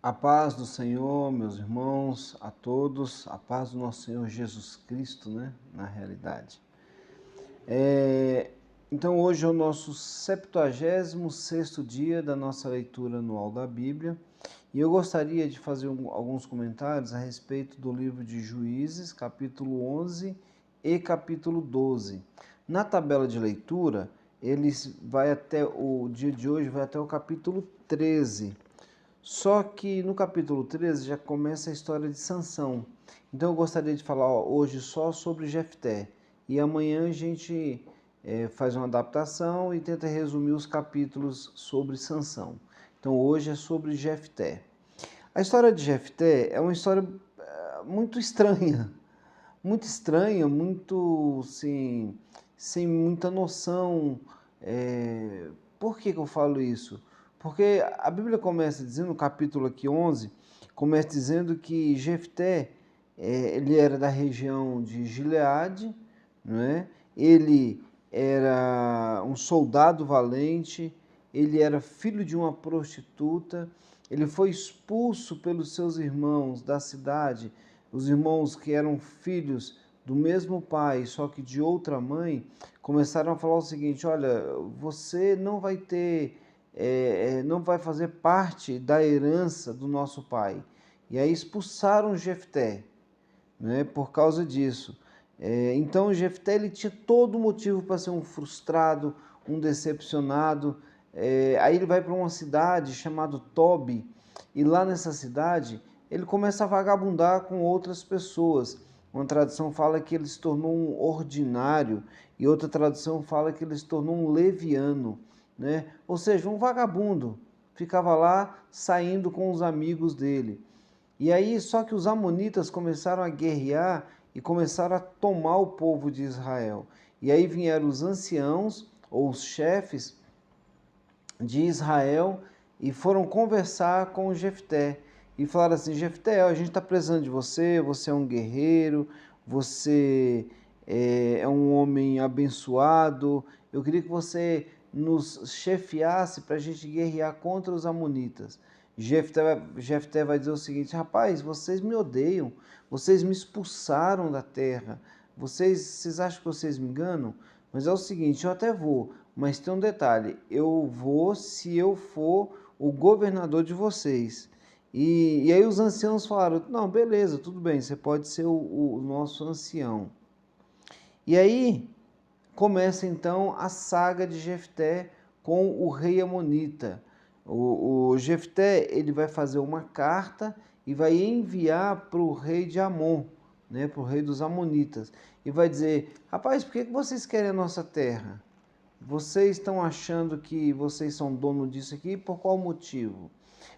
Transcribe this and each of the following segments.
A paz do Senhor, meus irmãos, a todos, a paz do nosso Senhor Jesus Cristo, né? Na realidade. Então hoje é o nosso 76º dia da nossa leitura anual da Bíblia e eu gostaria de fazer alguns comentários a respeito do livro de Juízes, capítulo 11 e capítulo 12. Na tabela de leitura, o dia de hoje vai até o capítulo 13. Só que no capítulo 13 já começa a história de Sansão. Então eu gostaria de falar hoje só sobre Jefté. E amanhã a gente faz uma adaptação e tenta resumir os capítulos sobre Sansão. Então hoje é sobre Jefté. A história de Jefté é uma história muito estranha. Muito estranha, muito assim, sem muita noção. Por que eu falo isso? Porque a Bíblia começa dizendo, no capítulo aqui 11, começa dizendo que Jefté, ele era da região de Gileade, não é? Ele era um soldado valente, ele era filho de uma prostituta, ele foi expulso pelos seus irmãos da cidade, os irmãos que eram filhos do mesmo pai, só que de outra mãe, começaram a falar o seguinte: olha, você não vai ter não vai fazer parte da herança do nosso pai. E aí expulsaram Jefté, né, por causa disso. Então Jefté ele tinha todo motivo para ser um frustrado, um decepcionado. Aí ele vai para uma cidade chamada Tobi, e lá nessa cidade ele começa a vagabundar com outras pessoas. Uma tradução fala que ele se tornou um ordinário, e outra tradução fala que ele se tornou um leviano, né? Ou seja, um vagabundo, ficava lá saindo com os amigos dele. E aí, só que os amonitas começaram a guerrear e começaram a tomar o povo de Israel. E aí vieram os anciãos, ou os chefes de Israel, e foram conversar com Jefté. E falaram assim: Jefté, a gente está precisando de você, você é um guerreiro, você é um homem abençoado, eu queria que você nos chefiasse para a gente guerrear contra os amonitas. Jefté vai dizer o seguinte: rapaz, vocês me odeiam, vocês me expulsaram da terra, vocês acham que vocês me enganam? Mas é o seguinte, eu até vou, mas tem um detalhe, eu vou se eu for o governador de vocês. E aí os anciãos falaram: não, beleza, tudo bem, você pode ser o nosso ancião. E aí começa então a saga de Jefté com o rei amonita. O Jefté ele vai fazer uma carta e vai enviar para o rei de Amon, né, para o rei dos amonitas, e vai dizer: rapaz, por que vocês querem a nossa terra? Vocês estão achando que vocês são dono disso aqui? Por qual motivo?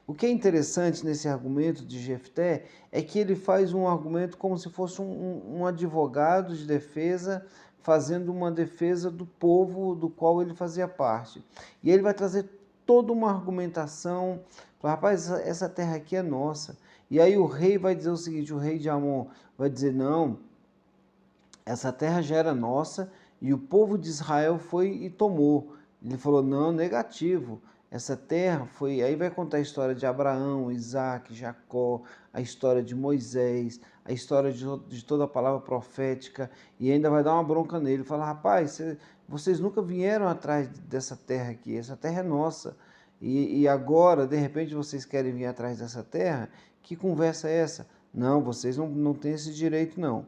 O que é interessante nesse argumento de Jefté é que ele faz um argumento como se fosse um advogado de defesa fazendo uma defesa do povo do qual ele fazia parte. E ele vai trazer toda uma argumentação, rapaz, essa terra aqui é nossa. E aí o rei vai dizer o seguinte, o rei de Amon vai dizer: não, essa terra já era nossa e o povo de Israel foi e tomou. Ele falou: não, negativo. Essa terra foi. Aí vai contar a história de Abraão, Isaac, Jacó, a história de Moisés, a história de toda a palavra profética, e ainda vai dar uma bronca nele. Fala: rapaz, vocês nunca vieram atrás dessa terra aqui, essa terra é nossa. E agora, de repente, vocês querem vir atrás dessa terra? Que conversa é essa? Não, vocês não têm esse direito, não.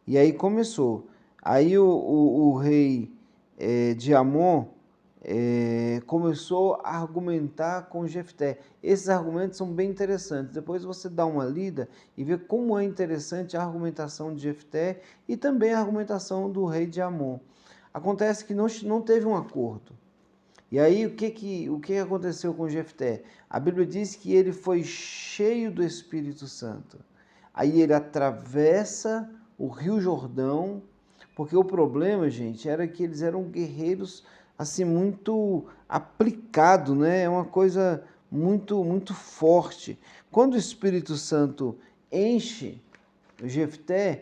E aí começou. Aí o rei de Amon começou a argumentar com Jefté. Esses argumentos são bem interessantes. Depois você dá uma lida e vê como é interessante a argumentação de Jefté e também a argumentação do rei de Amon. Acontece que não teve um acordo. E aí o que aconteceu com Jefté? A Bíblia diz que ele foi cheio do Espírito Santo. Aí ele atravessa o Rio Jordão, porque o problema, gente, era que eles eram guerreiros assim muito aplicado, né? É uma coisa muito forte. Quando o Espírito Santo enche Jefté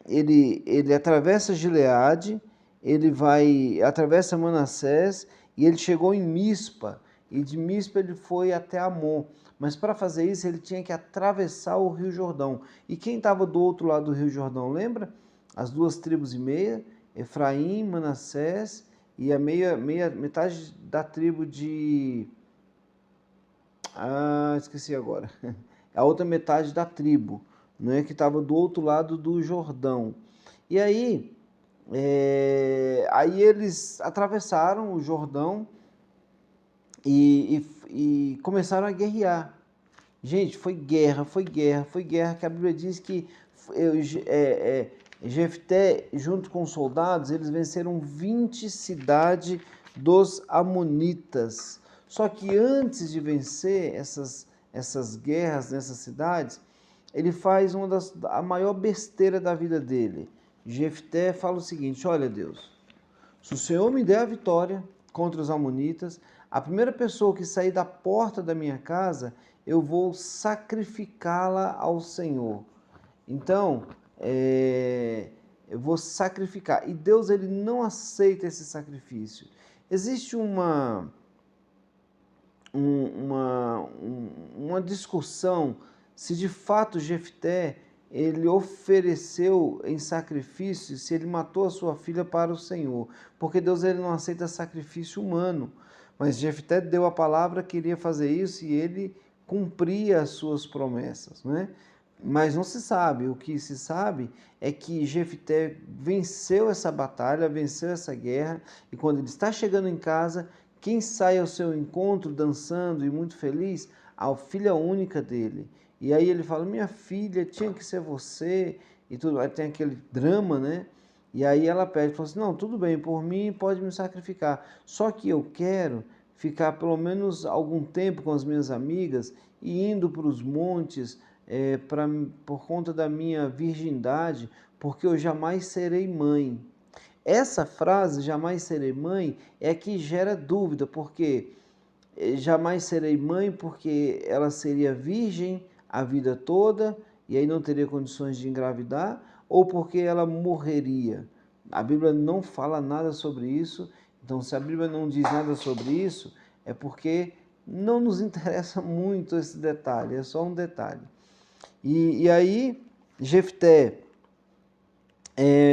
ele atravessa Gileade, ele atravessa Manassés e ele chegou em Mispa. e de Mispa ele foi até Amon. Mas para fazer isso ele tinha que atravessar o Rio Jordão. E quem estava do outro lado do Rio Jordão, lembra? As 2 tribos e meia, Efraim, Manassés e a metade da tribo de... esqueci agora. A outra metade da tribo, né, que estava do outro lado do Jordão. E aí, aí eles atravessaram o Jordão e começaram a guerrear. Gente, foi guerra, foi guerra, foi guerra, que a Bíblia diz que Jefté, junto com os soldados, eles venceram 20 cidades dos amonitas. Só que antes de vencer essas guerras nessas cidades, ele faz a maior besteira da vida dele. Jefté fala o seguinte: olha, Deus, se o Senhor me der a vitória contra os amonitas, a primeira pessoa que sair da porta da minha casa, eu vou sacrificá-la ao Senhor. Então, eu vou sacrificar. E Deus, ele não aceita esse sacrifício. Existe uma discussão se de fato Jefté ele ofereceu em sacrifício, se ele matou a sua filha para o Senhor, porque Deus ele não aceita sacrifício humano, mas Jefté deu a palavra que iria fazer isso e ele cumpria as suas promessas, né? Mas não se sabe, o que se sabe é que Jefté venceu essa batalha, venceu essa guerra, e quando ele está chegando em casa, quem sai ao seu encontro dançando e muito feliz? A filha única dele. E aí ele fala: minha filha, tinha que ser você, e tudo. Aí tem aquele drama, né? E aí ela pede, fala assim: não, tudo bem, por mim pode me sacrificar, só que eu quero ficar pelo menos algum tempo com as minhas amigas e indo para os montes por conta da minha virgindade, porque eu jamais serei mãe. Essa frase, jamais serei mãe, é que gera dúvida, porque jamais serei mãe porque ela seria virgem a vida toda e aí não teria condições de engravidar, ou porque ela morreria. A Bíblia não fala nada sobre isso, então se a Bíblia não diz nada sobre isso, é porque não nos interessa muito esse detalhe, é só um detalhe. E aí, Jefté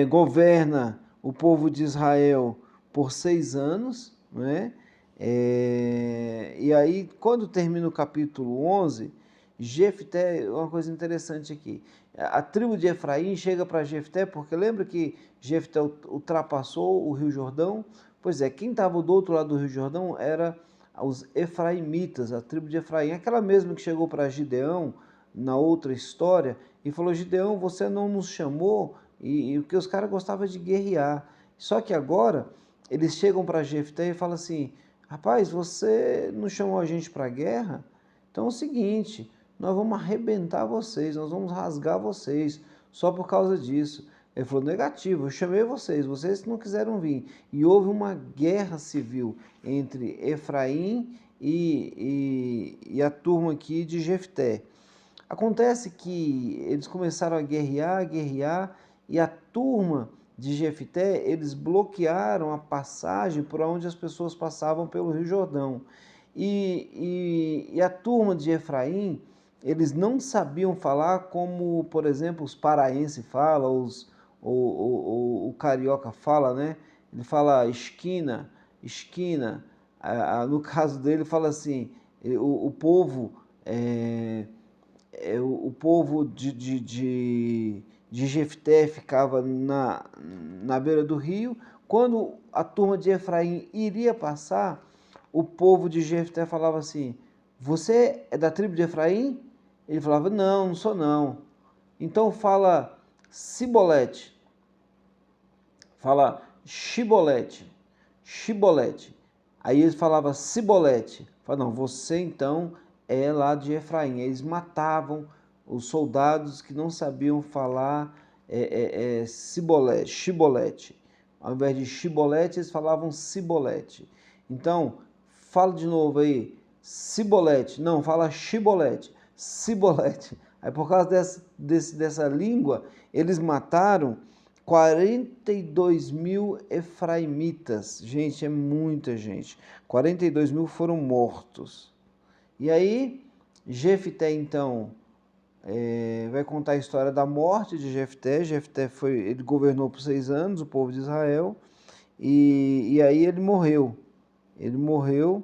governa o povo de Israel por 6 anos, né? E aí, quando termina o capítulo 11, Jefté, uma coisa interessante aqui, a tribo de Efraim chega para Jefté, porque lembra que Jefté ultrapassou o Rio Jordão? Pois é, quem estava do outro lado do Rio Jordão era os efraimitas, a tribo de Efraim, aquela mesma que chegou para Gideão na outra história e falou: Gideão, você não nos chamou, e porque os caras gostavam de guerrear. Só que agora eles chegam para Jefté e falam assim: rapaz, você não chamou a gente para a guerra? Então é o seguinte, nós vamos arrebentar vocês, nós vamos rasgar vocês, só por causa disso. Ele falou: negativo, eu chamei vocês não quiseram vir. E houve uma guerra civil entre Efraim e a turma aqui de Jefté. Acontece que eles começaram a guerrear, e a turma de Jefté, eles bloquearam a passagem por onde as pessoas passavam pelo Rio Jordão. E a turma de Efraim, eles não sabiam falar como, por exemplo, os paraenses falam, o carioca fala, né? Ele fala esquina, esquina. No caso dele, fala assim, o povo... o povo de Jefté ficava na beira do rio. Quando a turma de Efraim iria passar, o povo de Jefté falava assim: você é da tribo de Efraim? Ele falava: não, não sou não. Então fala Sibolete, fala Shibolete, Shibolete. Aí eles falavam Sibolete. Fala: não, você então é lá de Efraim. Eles matavam os soldados que não sabiam falar Sibolete, Shibolete. Ao invés de Shibolete, eles falavam Sibolete. Então, fala de novo aí, Sibolete. Não, fala Shibolete, Sibolete. Aí por causa dessa língua, eles mataram 42 mil efraimitas. Gente, é muita gente. 42 mil foram mortos. E aí, Jefté, então, vai contar a história da morte de Jefté. Jefté ele governou por 6 anos, o povo de Israel, e aí ele morreu. Ele morreu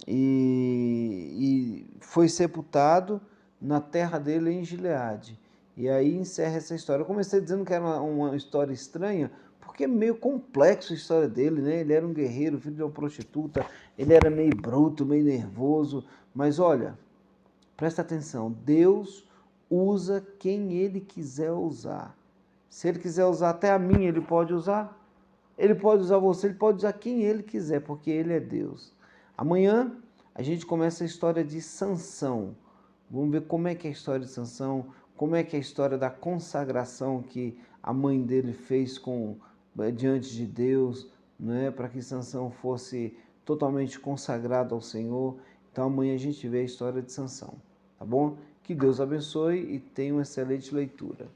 e foi sepultado na terra dele em Gileade. E aí encerra essa história. Eu comecei dizendo que era uma história estranha, porque é meio complexo a história dele, né? Ele era um guerreiro, filho de uma prostituta, ele era meio bruto, meio nervoso, mas olha, presta atenção, Deus usa quem Ele quiser usar. Se Ele quiser usar até a mim, Ele pode usar. Ele pode usar você, Ele pode usar quem Ele quiser, porque Ele é Deus. Amanhã a gente começa a história de Sansão. Vamos ver como é que é a história de Sansão, como é que é a história da consagração que a mãe dele fez diante de Deus, né, para que Sansão fosse totalmente consagrado ao Senhor. Então amanhã a gente vê a história de Sansão, tá bom? Que Deus abençoe e tenha uma excelente leitura.